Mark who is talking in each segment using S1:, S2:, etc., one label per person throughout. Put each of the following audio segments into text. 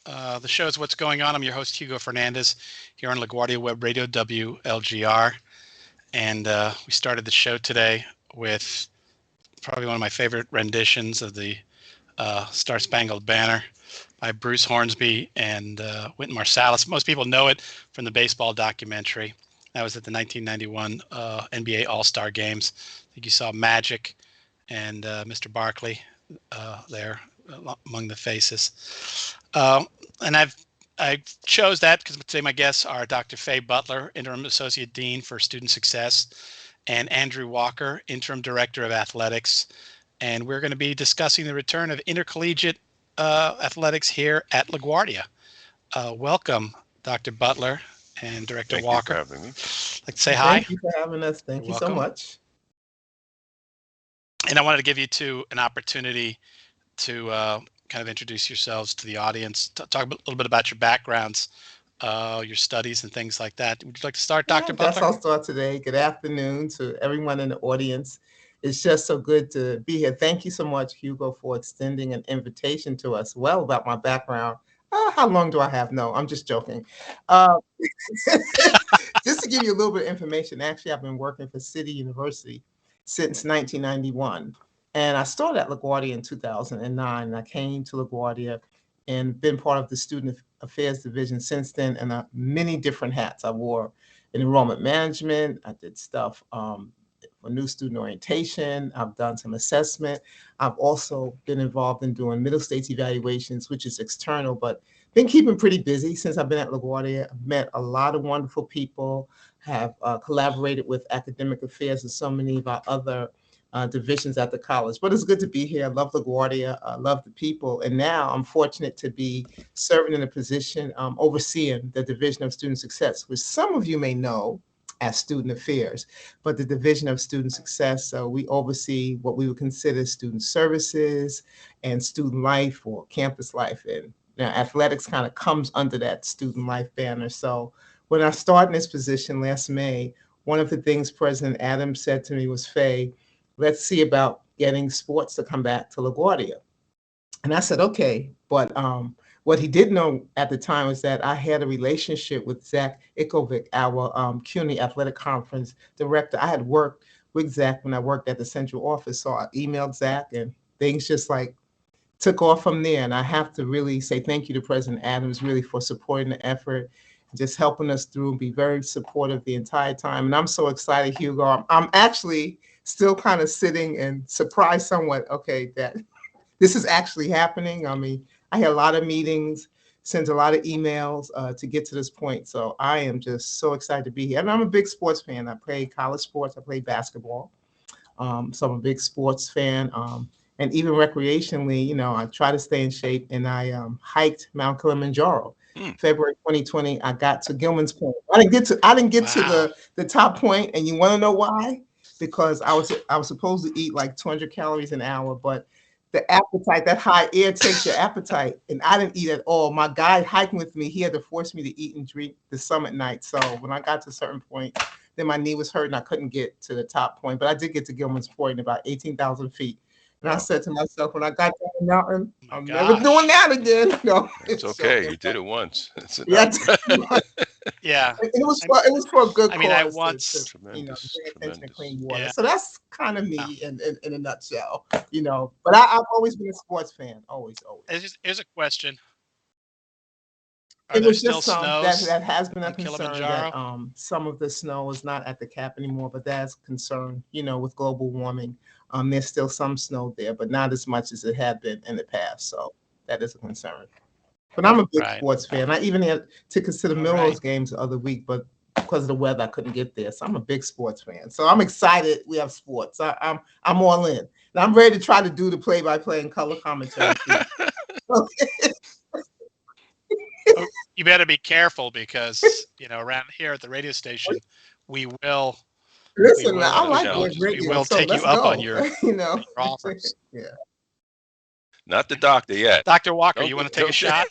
S1: The show is What's Going On. I'm your host, Hugo Fernandez, here on LaGuardia Web Radio, WLGR. And we started the show today with probably one of my favorite renditions of the Star Spangled Banner by Bruce Hornsby and Wynton Marsalis. Most people know it from the baseball documentary. That was at the 1991 NBA All-Star Games. I think you saw Magic and Mr. Barkley there among the faces. And I chose that because today my guests are Dr. Faye Butler, Interim Associate Dean for Student Success, and Andrew Walker, Interim Director of Athletics. And we're going to be discussing the return of intercollegiate athletics here at LaGuardia. Welcome, Dr. Butler and Director Walker.
S2: Thank you for having me.
S1: I'd like to say hi.
S3: Thank you for having us. Thank you so much.
S1: And I wanted to give you two an opportunity to kind of introduce yourselves to the audience, talk a little bit about your backgrounds, your studies and things like that. Would you like to start, Dr. Butler?
S3: Yes, I'll start today. Good afternoon to everyone in the audience. It's just so good to be here. Thank you so much, Hugo, for extending an invitation to us. Well, about my background, how long do I have? No, I'm just joking. Just to give you a little bit of information, actually, I've been working for City University since 1991. And I started at LaGuardia in 2009. And I came to LaGuardia and been part of the Student Affairs Division since then, and many different hats. I wore enrollment management. I did stuff for new student orientation. I've done some assessment. I've also been involved in doing middle states evaluations, which is external, but been keeping pretty busy since I've been at LaGuardia. I've met a lot of wonderful people, have collaborated with academic affairs and so many of our other divisions at the college. But it's good to be here. I love LaGuardia. I love the people. And now I'm fortunate to be serving in a position overseeing the Division of Student Success, which some of you may know as Student Affairs. But the Division of Student Success, we oversee what we would consider student services and student life or campus life. And now athletics kind of comes under that student life banner. So when I started in this position last May, one of the things President Adams said to me was, Faye, let's see about getting sports to come back to LaGuardia. And I said, okay. But what he didn't know at the time was that I had a relationship with Zach Ikovic, our CUNY Athletic Conference director. I had worked with Zach when I worked at the central office. So I emailed Zach and things just like took off from there. And I have to really say thank you to President Adams really for supporting the effort, just helping us through and be very supportive the entire time. And I'm so excited, Hugo. I'm actually still kind of sitting and surprised somewhat, okay, that this is actually happening. I mean, I had a lot of meetings, sent a lot of emails to get to this point. So I am just so excited to be here. And I'm a big sports fan. I play college sports. I play basketball. So I'm a big sports fan. And even recreationally, you know, I try to stay in shape, and I hiked Mount Kilimanjaro. February 2020, I got to Gilman's Point. I didn't get to the top point, and you want to know why? Because I was supposed to eat like 200 calories an hour, but the appetite, that high air takes your appetite, and I didn't eat at all. My guide hiking with me, he had to force me to eat and drink the summit night. So when I got to a certain point, then my knee was hurting. I couldn't get to the top point, but I did get to Gilman's Point, about 18,000 feet. And I said to myself, when I got down the mountain, I'm never doing that again. No,
S2: it's okay. So, you did it once.
S3: Yeah.
S1: Yeah.
S3: It was for a good cause.
S1: I mean, I once,
S3: pay attention to clean water. Yeah. So that's kind of me in a nutshell, you know. But I've always been a sports fan. Always.
S1: Here's a question.
S3: It was just that has been a concern that some of the snow is not at the cap anymore, but that's a concern, you know, with global warming. There's still some snow there, but not as much as it had been in the past. So that is a concern. But I'm a big sports fan. I even had tickets to the Melrose games the other week, but because of the weather, I couldn't get there. So I'm a big sports fan. So I'm excited we have sports. I'm all in. And I'm ready to try to do the play-by-play and color commentary.
S1: You better be careful because, you know, around here at the radio station, we will.
S3: Listen, I like radio.
S1: We will take you up on your, your offers.
S3: Yeah.
S2: Not the doctor yet.
S1: Dr. Walker, you want to take a shot?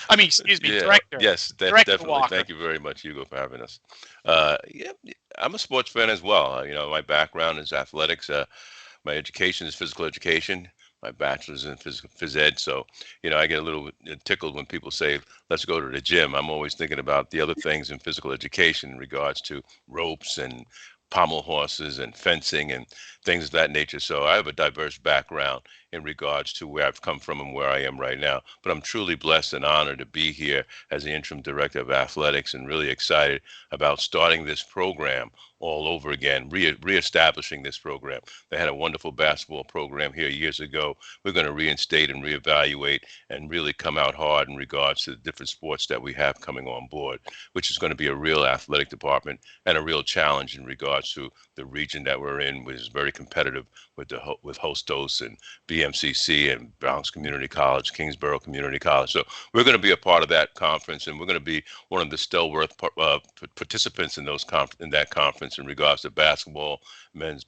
S1: I mean, excuse me, Director.
S2: Yes,
S1: Director
S2: definitely.
S1: Walker.
S2: Thank you very much, Hugo, for having us. Yeah, I'm a sports fan as well. You know, my background is athletics. My education is physical education. my bachelor's in phys ed. So, I get a little tickled when people say, let's go to the gym. I'm always thinking about the other things in physical education in regards to ropes and pommel horses and fencing and things of that nature. So I have a diverse background in regards to where I've come from and where I am right now. But I'm truly blessed and honored to be here as the interim director of athletics, and really excited about starting this program all over again, reestablishing this program. They had a wonderful basketball program here years ago. We're going to reinstate and reevaluate and really come out hard in regards to the different sports that we have coming on board, which is going to be a real athletic department and a real challenge in regards to the region that we're in, which is very competitive with with Hostos and BMCC and Bronx Community College, Kingsborough Community College. So we're going to be a part of that conference, and we're going to be one of the stalwart participants in that conference in regards to basketball, men's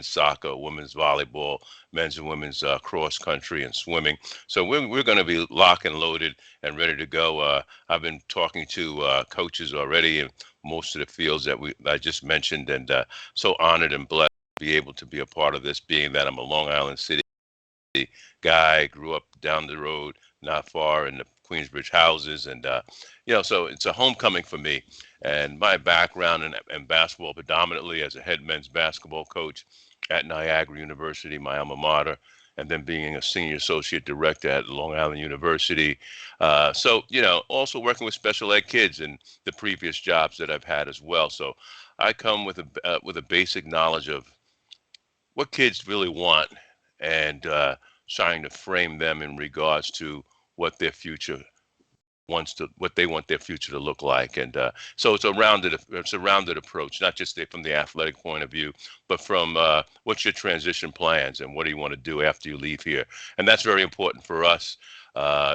S2: soccer, women's volleyball, men's and women's cross country and swimming. So we're going to be locked and loaded and ready to go. I've been talking to coaches already in most of the fields that I just mentioned, and so honored and blessed to be able to be a part of this, being that I'm a Long Island City guy, grew up down the road, not far in the Queensbridge houses, and so it's a homecoming for me. And my background in basketball, predominantly as a head men's basketball coach at Niagara University, my alma mater, and then being a senior associate director at Long Island University. Also working with special ed kids in the previous jobs that I've had as well. So I come with a basic knowledge of what kids really want, and trying to frame them in regards to what their future what they want their future to look like. And so it's a rounded approach, not just from the athletic point of view, but from what's your transition plans and what do you want to do after you leave here. And that's very important for us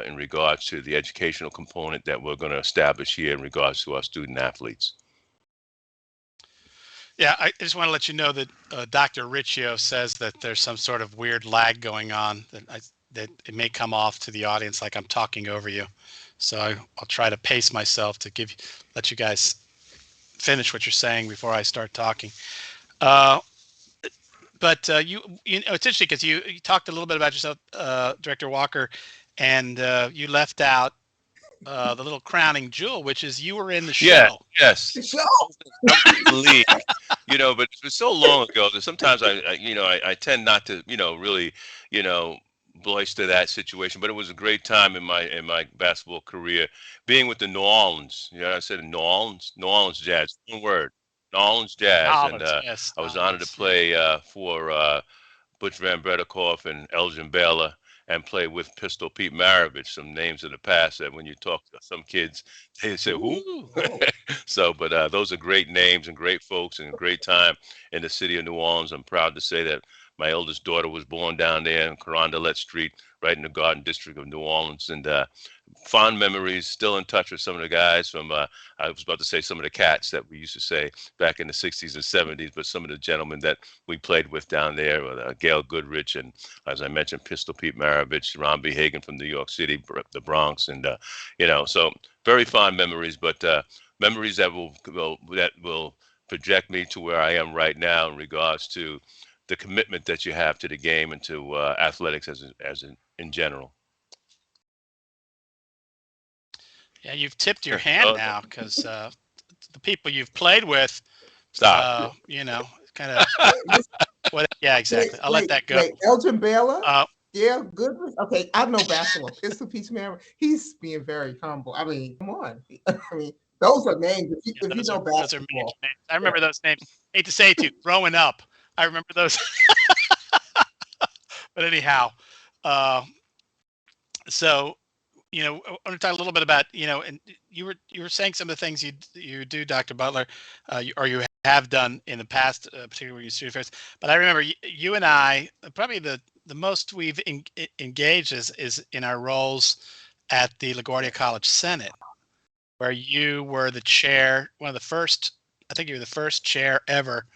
S2: in regards to the educational component that we're going to establish here in regards to our student athletes.
S1: Yeah, I just want to let you know that Dr. Riccio says that there's some sort of weird lag going on, that it may come off to the audience like I'm talking over you. So I'll try to pace myself to let you guys finish what you're saying before I start talking. But it's interesting because you talked a little bit about yourself, Director Walker, and you left out the little crowning jewel, which is you were in the show.
S2: Yeah, yes.
S3: The show.
S2: But it was so long ago that sometimes I tend not to, really, boister that situation. But it was a great time in my basketball career, being with the New Orleans. I said New Orleans Jazz. One word, New Orleans Jazz, and
S1: yes,
S2: I was honored to play for Butch Van Brederkoff and Elgin Baylor, and play with Pistol Pete Maravich, some names of the past that when you talk to some kids, they say, who? So, but those are great names and great folks and a great time in the city of New Orleans. I'm proud to say that my eldest daughter was born down there in Carondelet Street, right in the Garden District of New Orleans. And fond memories, still in touch with some of the guys from, I was about to say some of the cats that we used to say back in the 60s and 70s, but some of the gentlemen that we played with down there, Gail Goodrich, and as I mentioned, Pistol Pete Maravich, Ron B. Hagan from New York City, the Bronx, and, so very fond memories, but memories that will project me to where I am right now in regards to the commitment that you have to the game and to athletics in general.
S1: Yeah, you've tipped your hand now because the people you've played with,
S2: Stop.
S1: Kind of. Yeah, exactly. I'll let that go.
S3: Wait, Elgin Baylor? Yeah, good. Okay, I know basketball. Pistol Pete Maravich. He's being very humble. I mean, come on. I mean, those are names. If you know basketball.
S1: Those are names. I remember those names. Hate to say it to you, growing up, I remember those. But anyhow, so I want to talk a little bit about and you were saying some of the things you do, Dr. Butler, or you have done in the past, particularly when you student affairs. But I remember you and I, probably the most we've engaged is in our roles at the LaGuardia College Senate, where you were the chair, one of the first. I think you were the first chair ever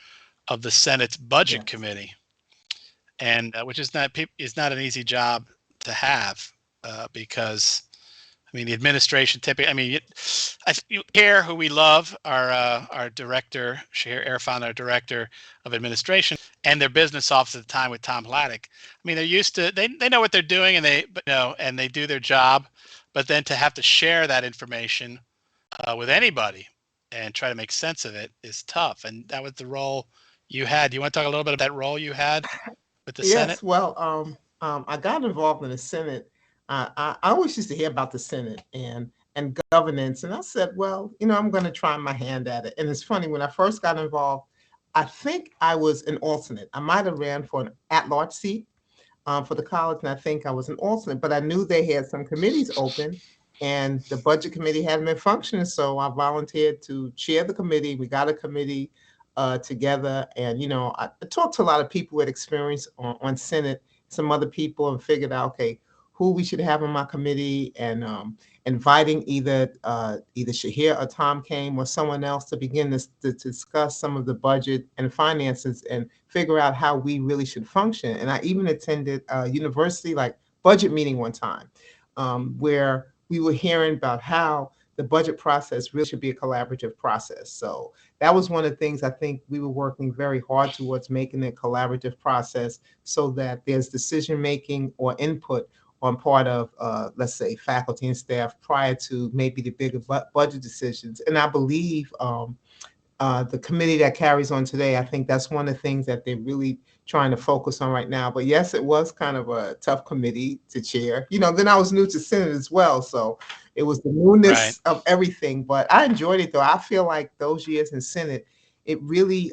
S1: of the Senate's Budget Committee, and which is not an easy job to have, because I mean, the administration typically. I mean, you hear who we love, our director, Shahir Irfan, our director of administration, and their business office at the time with Tom Hladek. I mean, they're used to they know what they're doing, and they do their job, but then to have to share that information with anybody and try to make sense of it is tough. And that was the role you had. Do you want to talk a little bit about that role you had with the Senate?
S3: Yes, well, I got involved in the Senate. I always used to hear about the Senate and governance, and I said, well, I'm going to try my hand at it. And it's funny, when I first got involved, I think I was an alternate. I might have ran for an at-large seat for the college, and I think I was an alternate. But I knew they had some committees open, and the budget committee hadn't been functioning, so I volunteered to chair the committee. We got a committee together. And, I talked to a lot of people with experience on Senate, some other people, and figured out, okay, who we should have on my committee, and inviting either Shahir or Tom came or someone else to begin to discuss some of the budget and finances and figure out how we really should function. And I even attended a university like budget meeting one time, where we were hearing about how the budget process really should be a collaborative process. So that was one of the things I think we were working very hard towards, making it a collaborative process so that there's decision making or input on part of, let's say, faculty and staff prior to maybe the bigger budget decisions. And I believe the committee that carries on today, I think that's one of the things that they're really trying to focus on right now. But yes, it was kind of a tough committee to chair. Then I was new to Senate as well, so it was the newness of everything. But I enjoyed it, though. I feel like those years in Senate, it really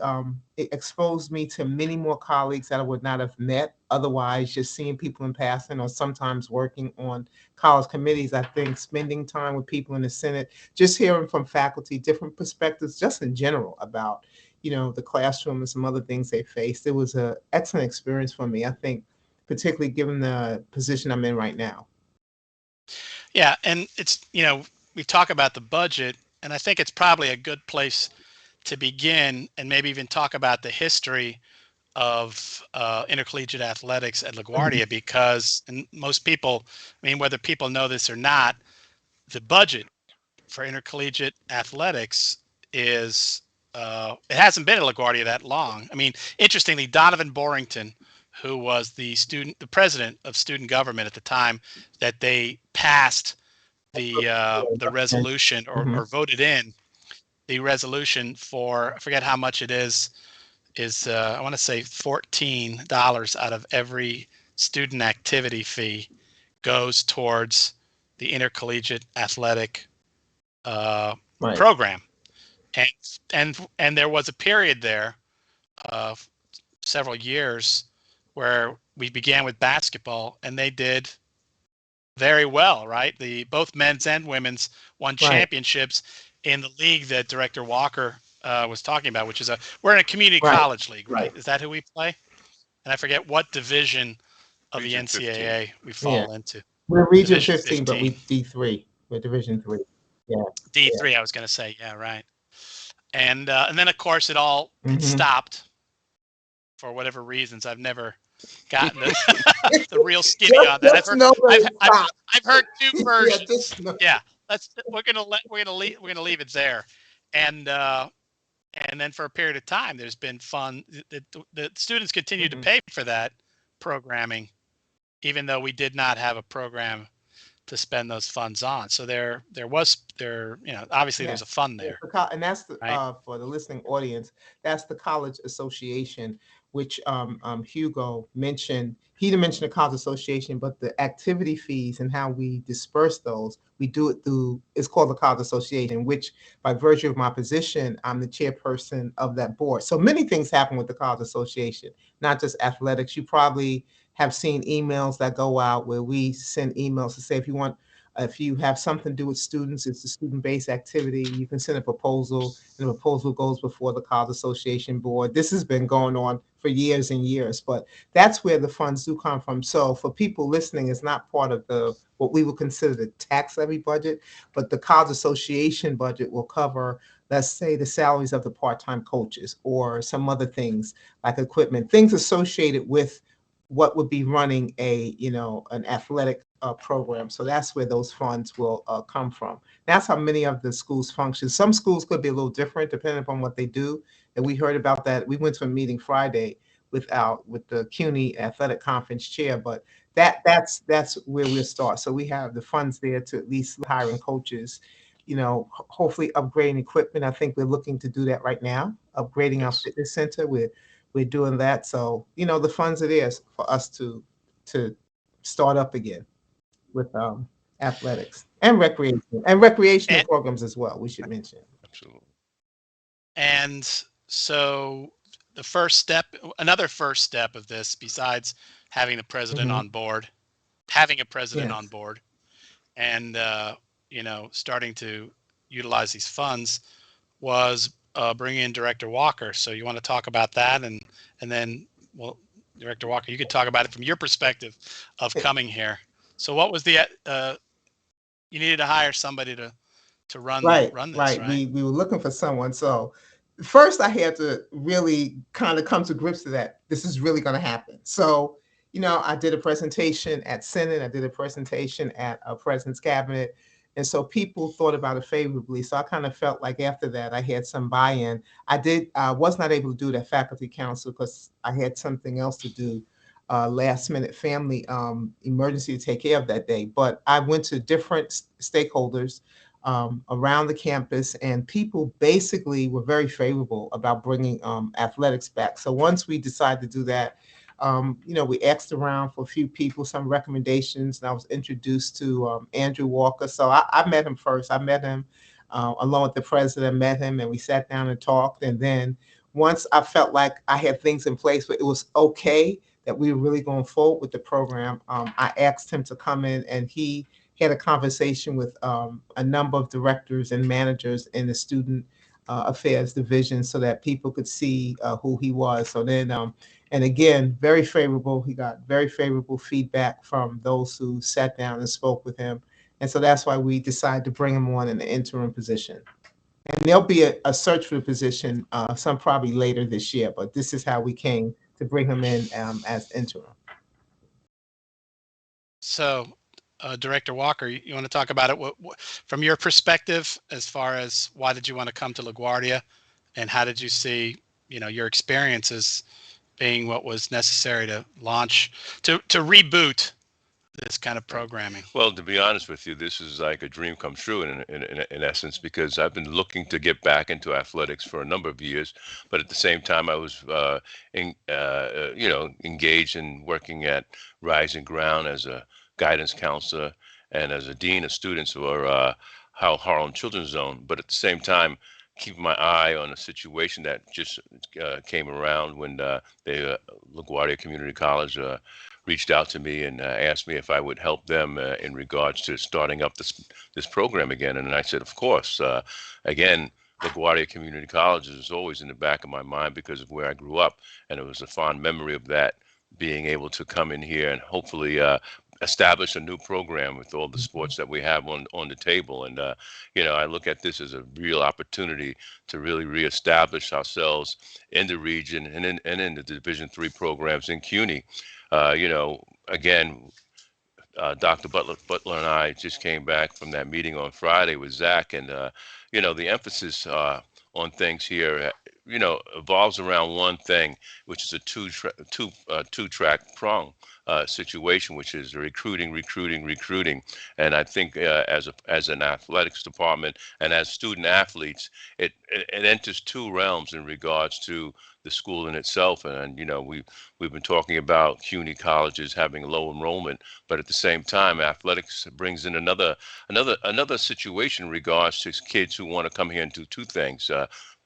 S3: it exposed me to many more colleagues that I would not have met otherwise, just seeing people in passing or sometimes working on college committees. I think spending time with people in the Senate, just hearing from faculty, different perspectives, just in general about, the classroom and some other things they faced. It was an excellent experience for me, I think, particularly given the position I'm in right now.
S1: Yeah, and it's, we talk about the budget, and I think it's probably a good place to begin and maybe even talk about the history of intercollegiate athletics at LaGuardia, because, and most people, I mean, whether people know this or not, the budget for intercollegiate athletics is, it hasn't been at LaGuardia that long. I mean, interestingly, Donovan Borrington, who was the president of student government at the time that they passed the resolution or voted in the resolution for, I forget how much it is I want to say $14 out of every student activity fee goes towards the intercollegiate athletic program. And there was a period there of several years where we began with basketball, and they did very well, right? Both men's and women's won championships in the league that Director Walker was talking about, which is we're in a community college league, right? Is that who we play? And I forget what division of Region the NCAA 15. We fall into.
S3: We're Region 15, but we D3. We're Division 3. Yeah.
S1: D3, yeah. I was going to say, yeah, right. And then of course it all stopped for whatever reasons. I've never gotten the real skinny on that. I've heard two versions. Yeah, we're gonna leave it there, and then for a period of time, there's been fun. The students continue to pay for that programming, even though we did not have a program to spend those funds on. So obviously there's a fund there.
S3: And that's for the listening audience, that's the College Association, which Hugo mentioned. He didn't mention the College Association, but the activity fees and how we disperse those, we do it through, it's called the College Association, which by virtue of my position, I'm the chairperson of that board. So many things happen with the College Association, not just athletics. You probably have seen emails that go out where we send emails to say, if you have something to do with students, it's a student-based activity, you can send a proposal, and the proposal goes before the College Association board. This has been going on for years and years, but that's where the funds do come from. So for people listening, it's not part of what we would consider the tax levy budget, but the College Association budget will cover, let's say, the salaries of the part-time coaches or some other things like equipment, things associated with what would be running an athletic program. So that's where those funds will come from. That's how many of the schools function. Some schools could be a little different depending upon what they do. And we heard about that. We went to a meeting Friday with the CUNY Athletic Conference chair, but that's where we'll start. So we have the funds there to at least hiring coaches, hopefully upgrading equipment. I think we're looking to do that right now, upgrading our
S2: Yes.
S3: fitness center. We're doing that. So, the funds are there for us to start up again with athletics and recreational
S1: And
S3: programs as well, we should mention.
S2: Absolutely.
S1: and so the first step, another first step of this, besides having the president
S3: Hmm.
S1: on board, having a president on
S3: Yes.
S1: board, and starting to utilize these funds, was bringing in Director Walker. So you want to talk about that, and then, well, Director Walker, you could talk about it from your perspective of
S3: Eh,
S1: coming here. So what was the you needed to hire somebody to
S3: Right,
S1: run this,
S3: right.
S1: right?
S3: We were looking for someone. So first I had to really kind of come to grips with that. This is really going to happen. So, I did a presentation at Senate. I did a presentation at a President's Cabinet. And so people thought about it favorably. So I kind of felt like after that I had some buy-in. I was not able to do that faculty council because I had something else to do, last minute family emergency to take care of that day. But I went to different stakeholders around the campus, and people basically were very favorable about bringing athletics back. So once we decided to do that, we asked around for a few people, some recommendations, and I was introduced to Andrew Walker. So I met him first. I met him along with the president, met him, and we sat down and talked. And then once I felt like I had things in place, but it was okay that we were really going forward with the program, I asked him to come in, and he had a conversation with a number of directors and managers in the student affairs division so that people could see who he was. So then, and again, very favorable. He got very favorable feedback from those who sat down and spoke with him. And so that's why we decided to bring him on in the interim position. And there'll be a search for the position, some probably later this year, but this is how we came to bring him in as interim.
S1: So, Director Walker, you want to talk about it? What, from your perspective, as far as why did you want to come to LaGuardia, and how did you see, your experiences being what was necessary to launch, to reboot this kind of
S2: Right.
S1: programming?
S2: Well, to be honest with you, this is like a dream come true in essence, because I've been looking to get back into athletics for a number of years, but at the same time, I was, engaged in working at Rising Ground as a guidance counselor and as a dean of students for Harlem Children's Zone. But at the same time, keeping my eye on a situation that just came around when the LaGuardia Community College reached out to me and asked me if I would help them in regards to starting up this program again. And I said, of course. Again, LaGuardia Community College is always in the back of my mind because of where I grew up, and it was a fond memory of that, being able to come in here and hopefully establish a new program with all the sports that we have on the table. And I look at this as a real opportunity to really reestablish ourselves in the region and in the Division III programs in CUNY. Again, Dr. Butler and I just came back from that meeting on Friday with Zach, and the emphasis on things here, evolves around one thing, which is a two track prong situation, which is recruiting, recruiting, recruiting. And I think as an athletics department and as student athletes, it enters two realms in regards to the school in itself. And we've been talking about CUNY colleges having low enrollment, but at the same time, athletics brings in another situation in regards to kids who want to come here and do two things: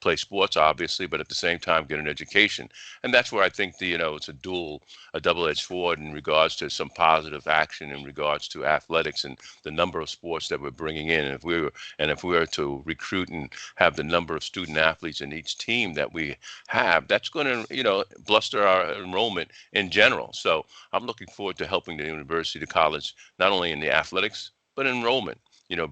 S2: play sports, obviously, but at the same time get an education. And that's where I think it's a double-edged sword in regards to some positive action in regards to athletics and the number of sports that we're bringing in. And if we were to recruit and have the number of student athletes in each team that we have, that's going to bluster our enrollment in general. So I'm looking forward to helping the university, the college, not only in the athletics but enrollment.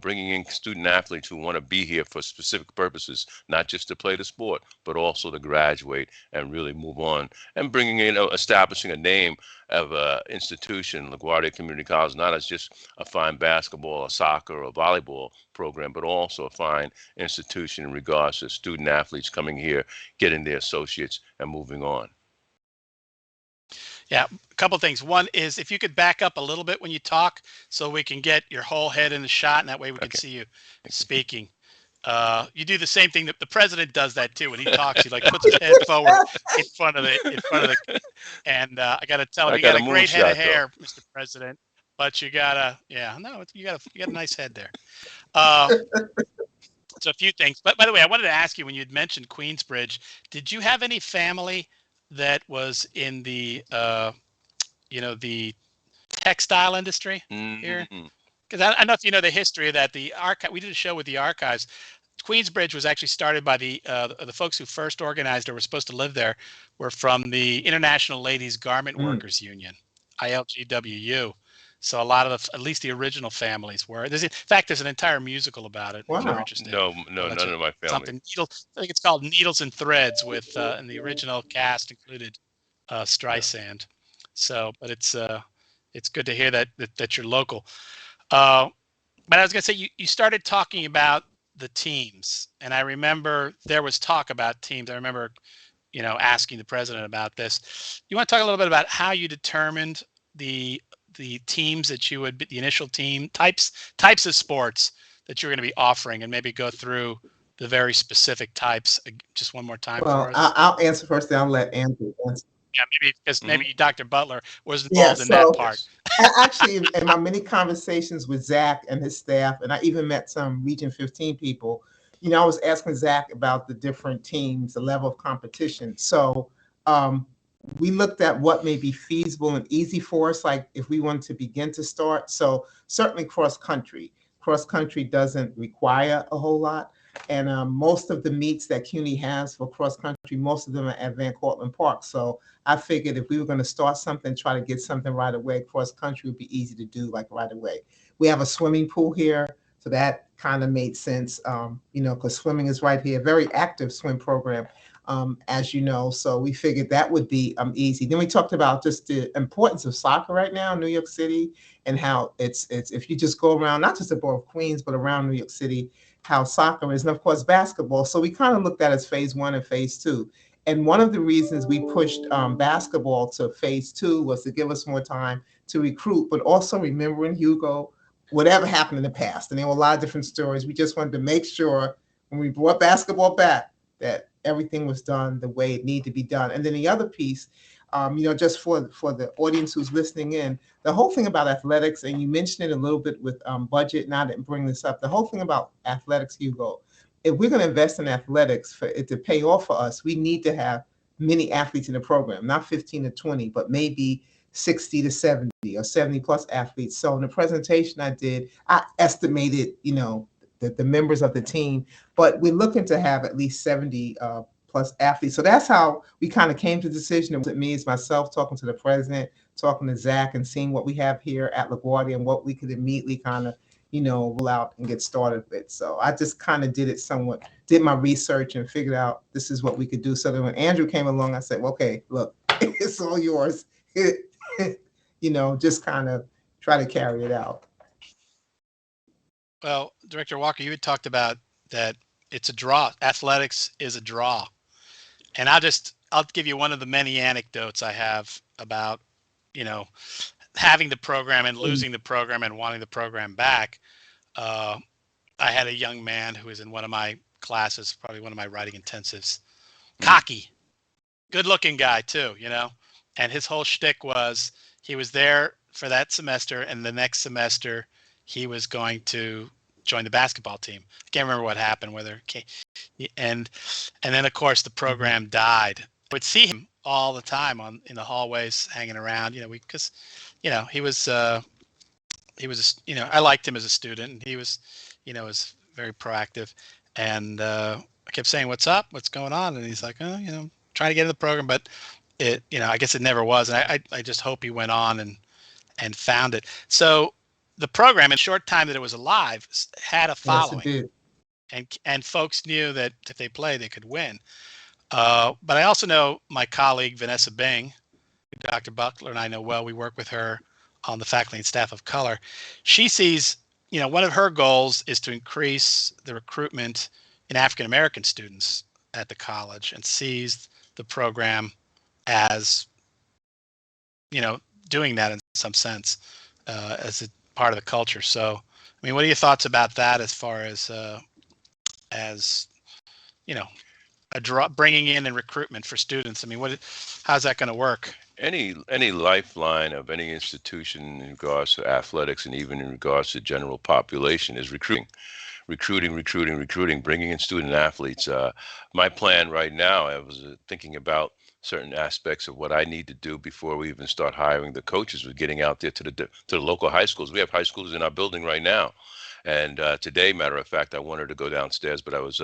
S2: bringing in student athletes who want to be here for specific purposes, not just to play the sport, but also to graduate and really move on, and bringing in, establishing a name of an institution, LaGuardia Community College, not as just a fine basketball or soccer or volleyball program, but also a fine institution in regards to student athletes coming here, getting their associates and moving on.
S1: Yeah, a couple of things. One is if you could back up a little bit when you talk so we can get your whole head in the shot, and that way we can see you speaking. You do the same thing that the president does that too. When he talks, he like puts his head forward in front of the, and I got to tell him, you got a great head of hair, Mr. President, but you got a nice head there. So a few things, but by the way, I wanted to ask you, when you had mentioned Queensbridge, did you have any family that was in the the textile industry here? Because I don't know if you know the history of that. The archive, we did a show with the archives. Queensbridge was actually started by the folks who first organized or were supposed to live there were from the International Ladies Garment Workers Union, ILGWU. So a lot of at least the original families were. In fact, there's an entire musical about it.
S3: Wow.
S1: If you're interested.
S2: No, none of my family.
S1: Something I think it's called Needles and Threads, with and the original cast included Streisand. So, but it's good to hear that you're local. But I was gonna say, you started talking about the teams, and I remember there was talk about teams. I remember, asking the president about this. You want to talk a little bit about how you determined the teams that you would, the initial team types of sports that you're going to be offering, and maybe go through the very specific types just one more time for us?
S3: I'll answer first, then I'll let Andrew answer.
S1: Yeah, maybe because maybe Dr. Butler was involved in that part.
S3: Actually, in my many conversations with Zach and his staff, and I even met some Region 15 people, I was asking Zach about the different teams, the level of competition. So we looked at what may be feasible and easy for us, like if we wanted to begin to start. So certainly cross country doesn't require a whole lot. And most of the meets that CUNY has for cross country, most of them are at Van Cortlandt Park. So I figured if we were going to start something, try to get something right away, cross country would be easy to do, like right away. We have a swimming pool here, so that kind of made sense, because swimming is right here, very active swim program, as you know. So we figured that would be easy. Then we talked about just the importance of soccer right now in New York City, and how it's if you just go around, not just the borough of Queens, but around New York City, how soccer is, and of course basketball. So we kind of looked at it as phase 1 and phase 2. And one of the reasons we pushed basketball to phase 2 was to give us more time to recruit, but also remembering, Hugo, whatever happened in the past. And there were a lot of different stories. We just wanted to make sure when we brought basketball back that everything was done the way it needed to be done. And then the other piece, just for the audience who's listening in, the whole thing about athletics, and you mentioned it a little bit with budget, and I didn't bring this up, the whole thing about athletics, Hugo, if we're going to invest in athletics for it to pay off for us, we need to have many athletes in the program, not 15 to 20, but maybe 60 to 70 or 70 plus athletes. So in the presentation I did, I estimated, the members of the team, but we're looking to have at least 70 plus athletes. So that's how we kind of came to the decision. It was me, as myself, talking to the president, talking to Zach, and seeing what we have here at LaGuardia and what we could immediately kind of, roll out and get started with. So I just kind of did my research and figured out this is what we could do. So then when Andrew came along, I said, well, okay, look, it's all yours. Just kind of try to carry it out.
S1: Well, Director Walker, you had talked about that it's a draw. Athletics is a draw. And I'll give you one of the many anecdotes I have about, having the program and losing the program and wanting the program back. I had a young man who was in one of my classes, probably one of my writing intensives, cocky, good looking guy too, and his whole shtick was he was there for that semester, and the next semester he was going to join the basketball team. I can't remember what happened, and then of course the program died. I would see him all the time in the hallways hanging around, because he was I liked him as a student, and he was was very proactive, and I kept saying, what's up, what's going on? And he's like, oh, trying to get in the program, but I guess it never was. And I just hope he went on and found it. So the program, in the short time that it was alive, had a
S3: Yes, it
S1: following,
S3: did.
S1: and folks knew that if they played, they could win. But I also know my colleague Vanessa Bing, who Dr. Butler and I know well. We work with her on the faculty and staff of color. She sees, one of her goals is to increase the recruitment in African American students at the college, and sees the program as, doing that in some sense, as a part of the culture. So, I mean, what are your thoughts about that as far as you know, bringing in and recruitment for students? I mean, how's that going to work?
S2: Any lifeline of any institution in regards to athletics and even in regards to general population is recruiting, bringing in student athletes. My plan right now, I was thinking about certain aspects of what I need to do before we even start hiring the coaches, with getting out there to the local high schools. We have high schools in our building right now. And today, matter of fact, I wanted to go downstairs, but I was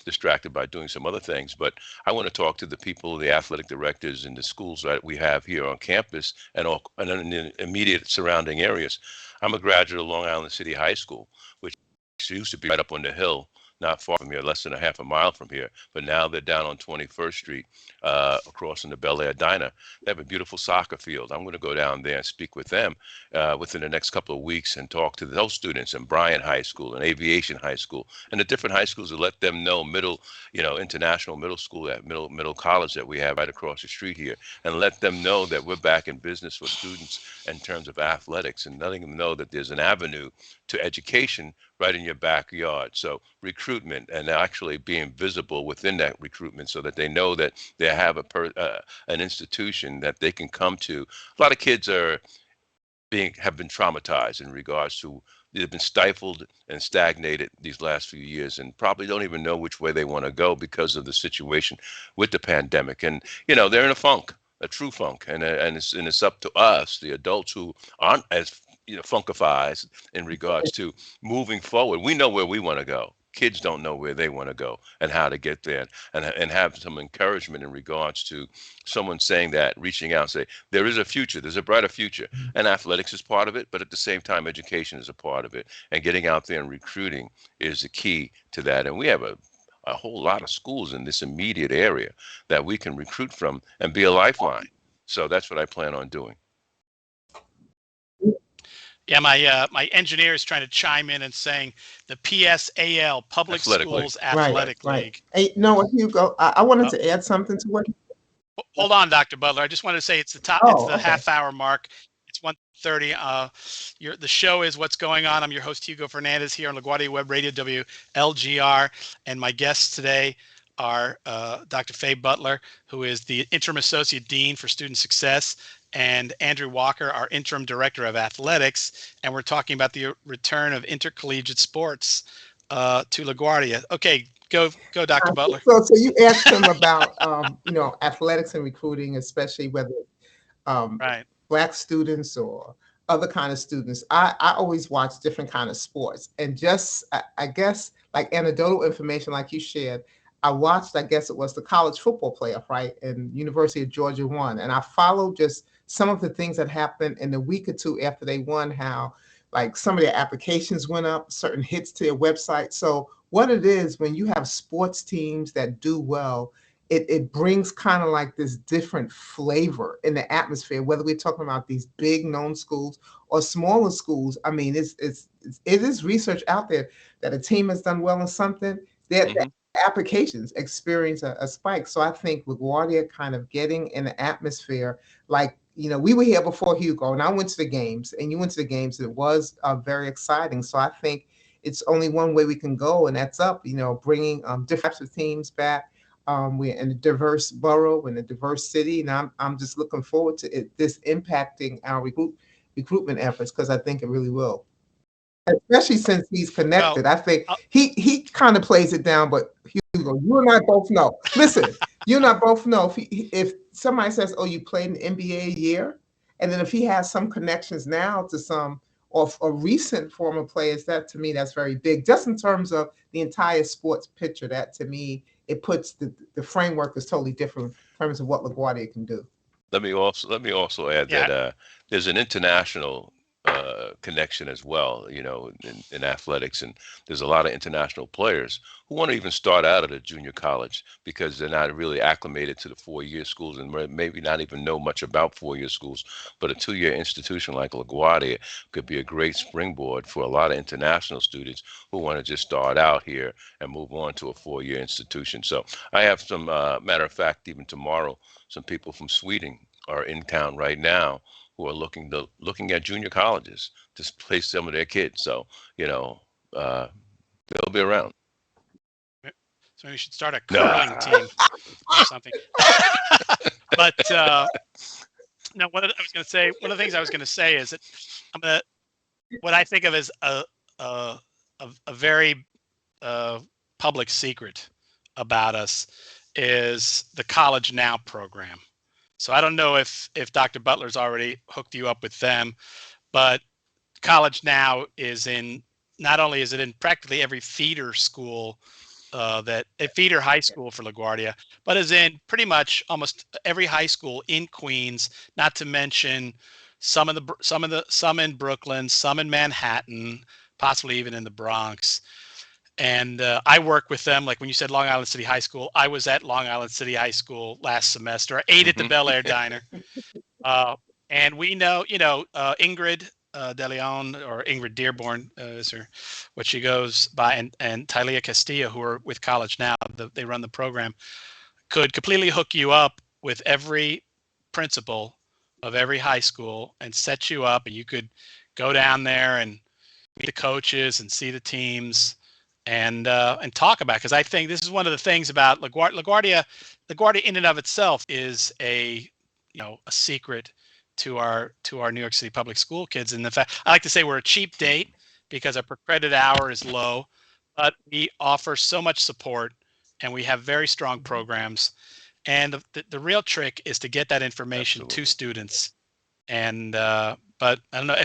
S2: distracted by doing some other things. But I want to talk to the people, the athletic directors in the schools that we have here on campus and in the immediate surrounding areas. I'm a graduate of Long Island City High School, which used to be right up on the hill, not far from here, less than a half a mile from here. But now they're down on 21st Street, across from the Bel Air Diner. They have a beautiful soccer field. I'm going to go down there and speak with them within the next couple of weeks and talk to those students in Bryant High School and Aviation High School and the different high schools, to let them know, International Middle School, that middle college that we have right across the street here, and let them know that we're back in business for students in terms of athletics, and letting them know that there's an avenue to education right in your backyard. So recruitment, and actually being visible within that recruitment, so that they know that they have an institution that they can come to. A lot of kids have been traumatized in regards to, they've been stifled and stagnated these last few years, and probably don't even know which way they want to go because of the situation with the pandemic. And they're in a funk, a true funk, and it's up to us, the adults, who aren't as funkified in regards to moving forward. We know where we want to go. Kids don't know where they want to go and how to get there, and have some encouragement in regards to someone saying that, reaching out and say, there is a future, there's a brighter future. And athletics is part of it, but at the same time, education is a part of it. And getting out there and recruiting is the key to that. And we have a whole lot of schools in this immediate area that we can recruit from and be a lifeline. So that's what I plan on doing.
S1: Yeah, my engineer is trying to chime in and saying the PSAL, Public Schools Athletic League.
S3: Hey, no, Hugo, I wanted to add something to what.
S1: Hold on, Dr. Butler. I just wanted to say it's the
S3: Okay.
S1: half-hour mark. It's 1:30. The show is What's Going On. I'm your host, Hugo Fernandez, here on LaGuardia Web Radio, WLGR. And my guests today are Dr. Faye Butler, who is the Interim Associate Dean for Student Success, and Andrew Walker, our Interim Director of Athletics. And we're talking about the return of intercollegiate sports to LaGuardia. Okay, go, Dr. Butler.
S3: So you asked him about, athletics and recruiting, especially whether
S1: right.
S3: Black students or other kind of students. I always watch different kind of sports, and just I guess like anecdotal information like you shared, I watched, I guess it was the college football playoff, right? And University of Georgia won. And I followed just some of the things that happened in the week or two after they won, how like some of their applications went up, certain hits to their website. So what it is, when you have sports teams that do well, it brings kind of like this different flavor in the atmosphere, whether we're talking about these big known schools or smaller schools. I mean, it is research out there that a team has done well in something, that applications experience a spike. So I think LaGuardia kind of getting in the atmosphere, like, we were here before Hugo, and I went to the games, and you went to the games. It was very exciting. So I think it's only one way we can go, and that's up, bringing different types of teams back. We're in a diverse borough, in a diverse city, and I'm just looking forward to this impacting our recruitment efforts, because I think it really will. Especially since he's connected. I think he kind of plays it down, but Hugo, you and I both know. Listen, you and I both know if somebody says, "Oh, you played in the NBA a year," and then if he has some connections now to some of a recent former players, that to me, that's very big. Just in terms of the entire sports picture, that to me, it puts the framework is totally different in terms of what LaGuardia can do.
S2: Let me also add that there's an international connection as well, in athletics. And there's a lot of international players who want to even start out at a junior college because they're not really acclimated to the 4-year schools and maybe not even know much about 4-year schools. But a 2-year institution like LaGuardia could be a great springboard for a lot of international students who want to just start out here and move on to a 4-year institution. So I have some, matter of fact, even tomorrow, some people from Sweden are in town right now who are looking at junior colleges to place some of their kids. So uh, they'll be around.
S1: So maybe we should start a curling team or something. But no, one of the things I was going to say is that what I think of as a very public secret about us is the College Now program. So I don't know if Dr. Butler's already hooked you up with them, but College Now is not only is it in practically every feeder school, feeder high school for LaGuardia, but is in pretty much almost every high school in Queens, not to mention some in Brooklyn, some in Manhattan, possibly even in the Bronx. And I work with them. Like when you said Long Island City High School, I was at Long Island City High School last semester. I ate at the Bel Air Diner. And we know, Ingrid De Leon, or Ingrid Dearborn is what she goes by, and Tylea Castillo, who are with College Now, they run the program, could completely hook you up with every principal of every high school and set you up, and you could go down there and meet the coaches and see the teams and talk about it. Because I think this is one of the things about LaGuardia. LaGuardia in and of itself is a secret to our New York City public school kids. And the fact, I like to say we're a cheap date because our per credit hour is low, but we offer so much support and we have very strong programs. And the real trick is to get that information
S2: Absolutely.
S1: to students. And but I don't know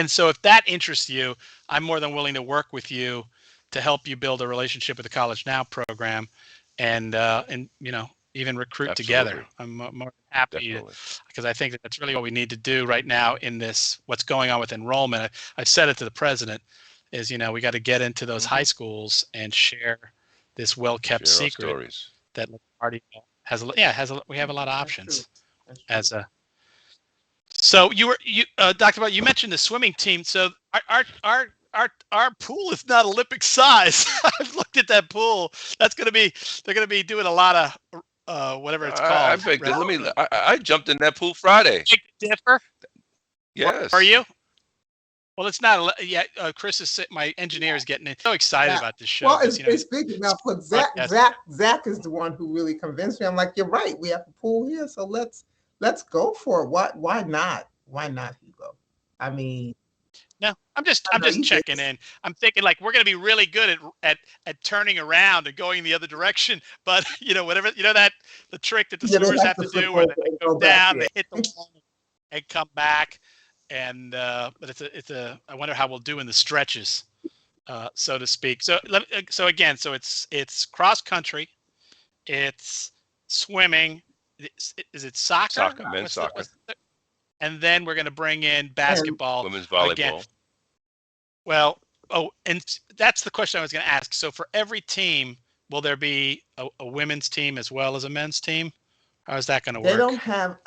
S1: so if that interests you, I'm more than willing to work with you to help you build a relationship with the College Now program, and even recruit together. I'm more happy because I think that's really what we need to do right now in this, what's going on with enrollment. I've said it to the president, is we got to get into those high schools and share this well-kept secret that LaGuardia has. We have a lot of options. That's true. So Dr. Butler, you mentioned the swimming team. So our pool is not Olympic size. I've looked at that pool. They're going to be doing a lot of whatever it's called.
S2: I jumped in that pool Friday.
S1: Differ?
S2: Yes.
S1: Are you? Well, it's not. Chris my engineer is getting so excited about this show.
S3: Well, it's big enough. Look, Zach is the one who really convinced me. I'm like, you're right. We have a pool here, so let's go for it. Why not? Why not, Hugo? I mean.
S1: No, I'm just checking in. I'm thinking like we're going to be really good at turning around and going the other direction. But whatever the trick that the swimmers have to do, where they go down, they hit the wall and come back. And but I wonder how we'll do in the stretches, so to speak. So it's cross country, it's swimming. Is it soccer?
S2: Soccer, men's soccer.
S1: And then we're going to bring in basketball,
S2: women's volleyball.
S1: Again. And that's the question I was going to ask. So for every team, will there be a women's team as well as a men's team? How is that going to work?
S3: They don't have.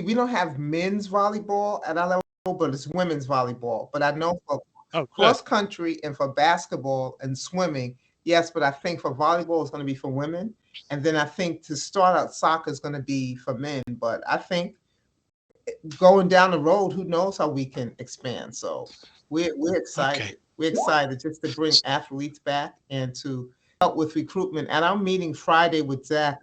S3: We don't have men's volleyball at our level, but it's women's volleyball. But I know for cross country and for basketball and swimming, yes. But I think for volleyball, it's going to be for women, and then I think to start out, soccer is going to be for men. But I think going down the road, who knows how we can expand. So we're excited. Okay. We're excited just to bring athletes back and to help with recruitment. At our meeting Friday with Zach,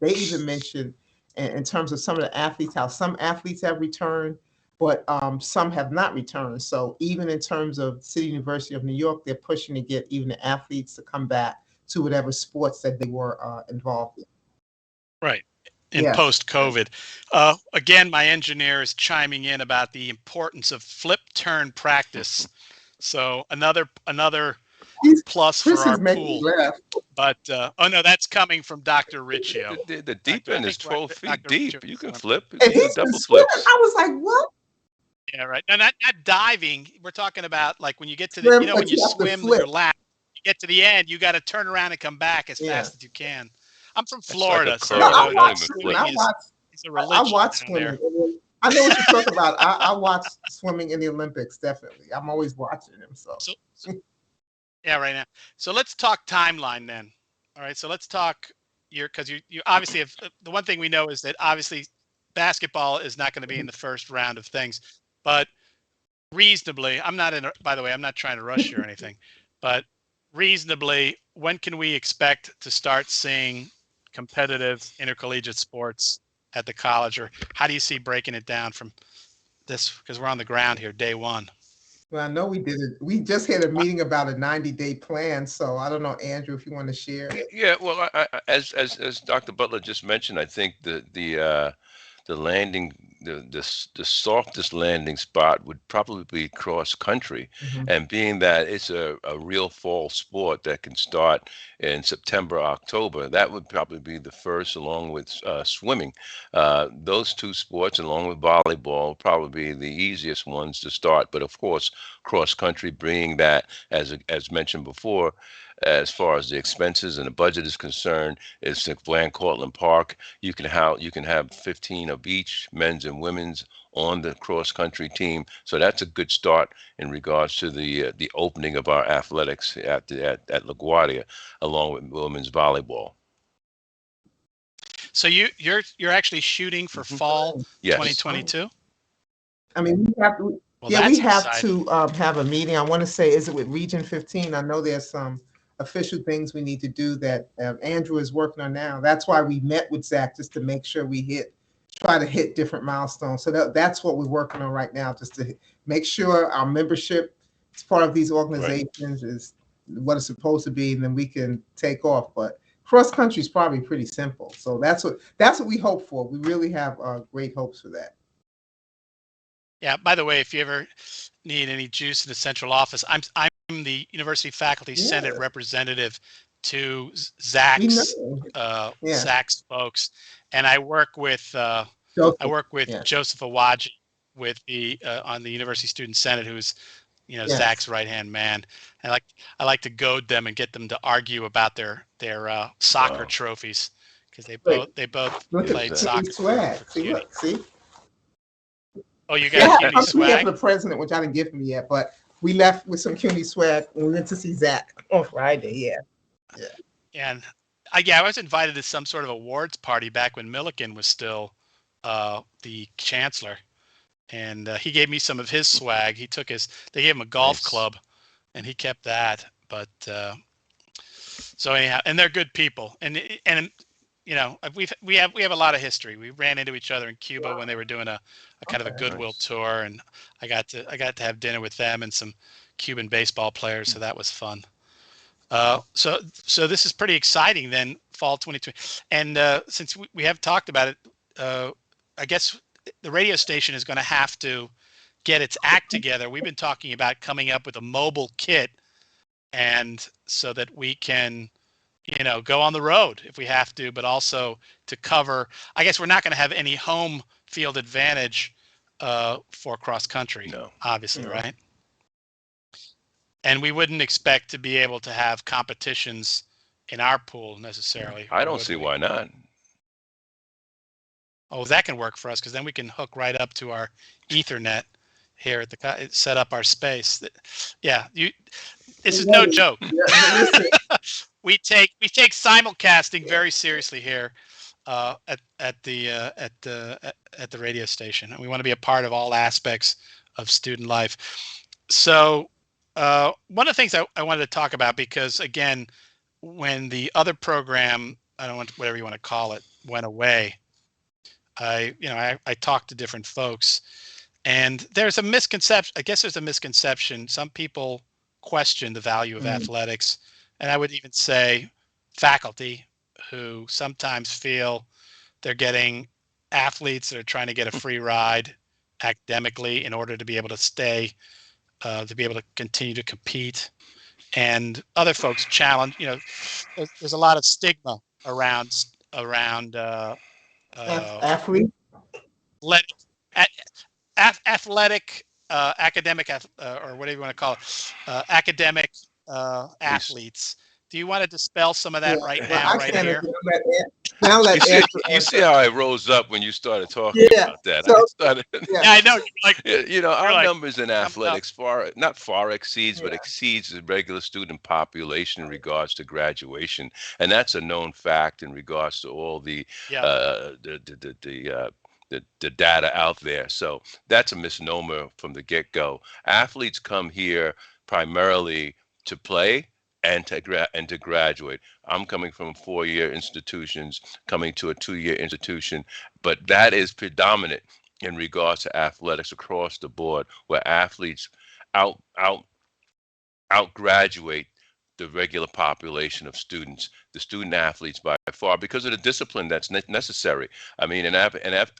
S3: they even mentioned in terms of some of the athletes, how some athletes have returned, but some have not returned. So even in terms of City University of New York, they're pushing to get even the athletes to come back to whatever sports that they were involved in.
S1: Right. In post-COVID. Again, my engineer is chiming in about the importance of flip turn practice. So another plus for our pool. But that's coming from Dr. Riccio.
S2: The deep end is 12 feet deep. You can flip.
S3: And he's been swimming. I was like, what?
S1: Yeah, right. No, not diving. We're talking about like when you get to the,
S3: Swim,
S1: when
S3: but
S1: you
S3: you have to
S1: swim your
S3: flip.
S1: lap, you get to the end, you got to turn around and come back as
S3: Yeah.
S1: fast as you can. I'm from
S2: That's like a
S1: Florida, so
S3: No,
S2: curl.
S3: I
S2: You don't
S3: watch
S2: even
S3: swimming.
S2: flip.
S1: swimming is a
S3: I
S1: religion
S3: watch
S1: down there.
S3: swimming. I know what you're talking about. I watch swimming in the Olympics, definitely. I'm always watching them. So
S1: So yeah, right now. So let's talk timeline then. All right. So let's talk because you obviously have the one thing we know is that obviously basketball is not going to be in the first round of things, but reasonably, I'm not in, by the way, I'm not trying to rush you or anything, but reasonably, when can we expect to start seeing competitive intercollegiate sports at the college, or how do you see breaking it down from this? Because we're on the ground here, day one.
S3: well, I know we did it. We just had a meeting about a 90-day plan. So I don't know, Andrew, if you want to share it.
S2: Yeah, well, as Dr. Butler just mentioned, I think the landing the softest landing spot would probably be cross country,
S3: Mhm.
S2: and being that it's a real fall sport that can start in September, October, that would probably be the first, along with swimming. Those two sports, along with volleyball, would probably be the easiest ones to start. But of course, cross country, bringing that, as mentioned before, as far as the expenses and the budget is concerned, is to Van Cortlandt Park. You can have 15 of each, men's and women's, on the cross country team. So that's a good start in regards to the opening of our athletics at LaGuardia, along with women's volleyball.
S1: So you're actually shooting for
S2: Hmm.
S1: fall
S2: Yes.
S1: 2022.
S3: I mean, we have to,
S1: Well,
S3: yeah, we
S1: that's
S3: have
S1: exciting.
S3: to have a meeting. I want to say, is it with Region 15? I know there's some official things we need to do that Andrew is working on now. That's why we met with Zach, just to make sure we try to hit different milestones. So that's what we're working on right now, just to make sure our membership as part of these
S2: Right.
S3: organizations is what it's supposed to be, and then we can take off. But cross country is probably pretty simple. So that's what we hope for. We really have great hopes for that.
S1: Yeah. By the way, if you ever need any juice in the central office, I'm the university faculty senate
S3: Yeah,
S1: representative to
S3: we
S1: Zach's
S3: know. Yeah.
S1: folks, and I
S3: Joseph.
S1: work with
S3: Yes.
S1: Joseph Awaji with the on the university student senate, who's Zach's
S3: Yes.
S1: right hand man. And I like to goad them and get them to argue about their soccer
S2: Wow.
S1: trophies, because
S3: Look,
S1: they both
S3: look at
S2: Yes,
S1: played
S2: sir.
S3: CUNY
S1: soccer
S3: swag.
S1: for
S3: See,
S1: CUNY.
S3: look, see.
S1: Oh, you got
S3: Yeah,
S1: CUNY
S3: I'm here for
S1: swag?
S3: the president, which I didn't give him yet, but we left with some CUNY swag and we went to see Zach on Friday. Yeah. Yeah.
S1: And I was invited to some sort of awards party back when Milliken was still the chancellor, and he gave me some of his swag. They gave him a golf
S2: Nice.
S1: club, and he kept that. But so anyhow, and they're good people, and we have a lot of history. We ran into each other in Cuba when they were doing a kind of a
S3: Okay.
S1: goodwill
S2: Nice.
S1: tour, and I got to have dinner with them and some Cuban baseball players, so that was fun. So this is pretty exciting then, fall 2020. And since we have talked about it, I guess the radio station is going to have to get its act together. We've been talking about coming up with a mobile kit, and so that we can, go on the road if we have to, but also to cover. I guess we're not going to have any home field advantage for cross country,
S2: No.
S1: obviously,
S3: No.
S1: right? And we wouldn't expect to be able to have competitions in our pool necessarily,
S2: I
S1: or
S2: don't
S1: would
S2: see
S1: we?
S2: why not.
S1: Oh, that can work for us, because then we can hook right up to our Ethernet here at set up our space. Yeah, this is no joke.
S3: Yeah, listen,
S1: we take simulcasting very seriously here at the radio station, and we want to be a part of all aspects of student life. So one of the things I wanted to talk about, because again, when the other program, I don't want, whatever you want to call it, went away, I talked to different folks, and there's a misconception. I guess there's a misconception. Some people question the value of
S3: mm,
S1: athletics, and I would even say faculty who sometimes feel they're getting athletes that are trying to get a free ride academically in order to be able to stay, to be able to continue to compete. And other folks challenge. There's a lot of stigma around uh,
S3: athlete.
S1: let athletic, academic, or whatever you want to call it, academic
S2: Please.
S1: athletes. Do you want to dispel some of
S3: Yeah,
S1: that right
S3: well,
S1: now,
S3: I
S1: right
S3: can
S1: here?
S3: now
S2: You
S3: let
S2: see,
S3: Andrew
S2: you see
S3: answer.
S2: how I rose up when you started talking
S3: Yeah.
S2: about that.
S3: So
S2: I started.
S3: yeah.
S1: Yeah, I know. You're like,
S2: Our
S1: you're like,
S2: numbers in
S1: I'm about.
S2: athletics not far exceeds, but
S3: Yeah.
S2: exceeds the regular student population in regards to graduation, and that's a known fact in regards to all
S1: Yeah.
S2: the data out there. So that's a misnomer from the get-go. Athletes come here primarily to play and to graduate. I'm coming from 4-year institutions, coming to a 2-year institution, but that is predominant in regards to athletics across the board, where athletes out out outgraduate the regular population of students, the student athletes by far, because of the discipline that's necessary. I mean,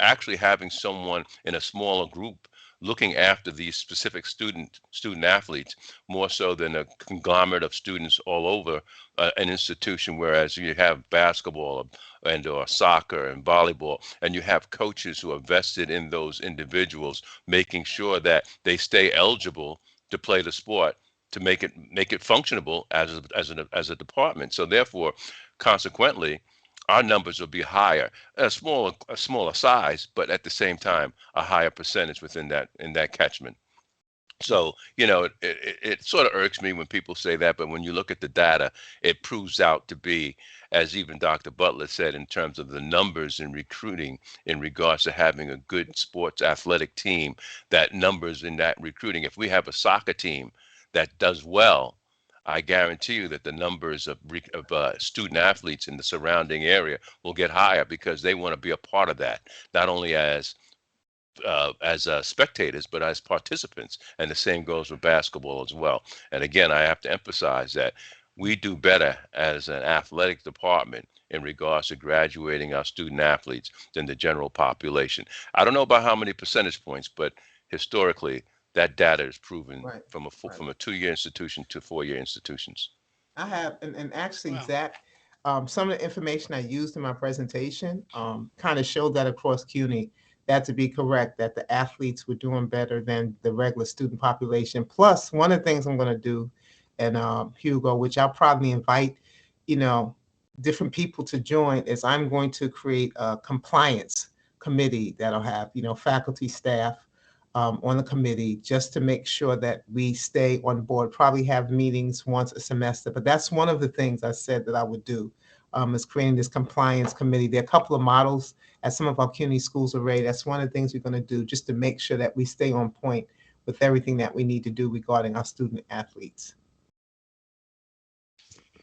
S2: actually having someone in a smaller group looking after these specific student athletes more so than a conglomerate of students all over an institution, whereas you have basketball and or soccer and volleyball, and you have coaches who are vested in those individuals, making sure that they stay eligible to play the sport, to make it functionable as a department. So therefore, consequently, our numbers will be higher, a smaller size, but at the same time, a higher percentage within that in that catchment. So, it sort of irks me when people say that, but when you look at the data, it proves out to be, as even Dr. Butler said, in terms of the numbers in recruiting in regards to having a good sports athletic team, that numbers in that recruiting, if we have a soccer team that does well, I guarantee you that the numbers of student athletes in the surrounding area will get higher because they want to be a part of that, not only as spectators, but as participants. And the same goes with basketball as well. And again, I have to emphasize that we do better as an athletic department in regards to graduating our student athletes than the general population. I don't know about how many percentage points, but historically, that data is proven
S3: Right. Right.
S2: from a 2-year institution to 4-year institutions.
S3: I have, and actually,
S1: Wow.
S3: Zach, some of the information I used in my presentation kind of showed that across CUNY, that to be correct, that the athletes were doing better than the regular student population. Plus, one of the things I'm going to do, and Hugo, which I'll probably invite, you know, different people to join, is I'm going to create a compliance committee that'll have, faculty, staff, on the committee just to make sure that we stay on board, probably have meetings once a semester. But that's one of the things I said that I would do, is creating this compliance committee. There are a couple of models at some of our CUNY schools already. That's one of the things we're going to do just to make sure that we stay on point with everything that we need to do regarding our student athletes.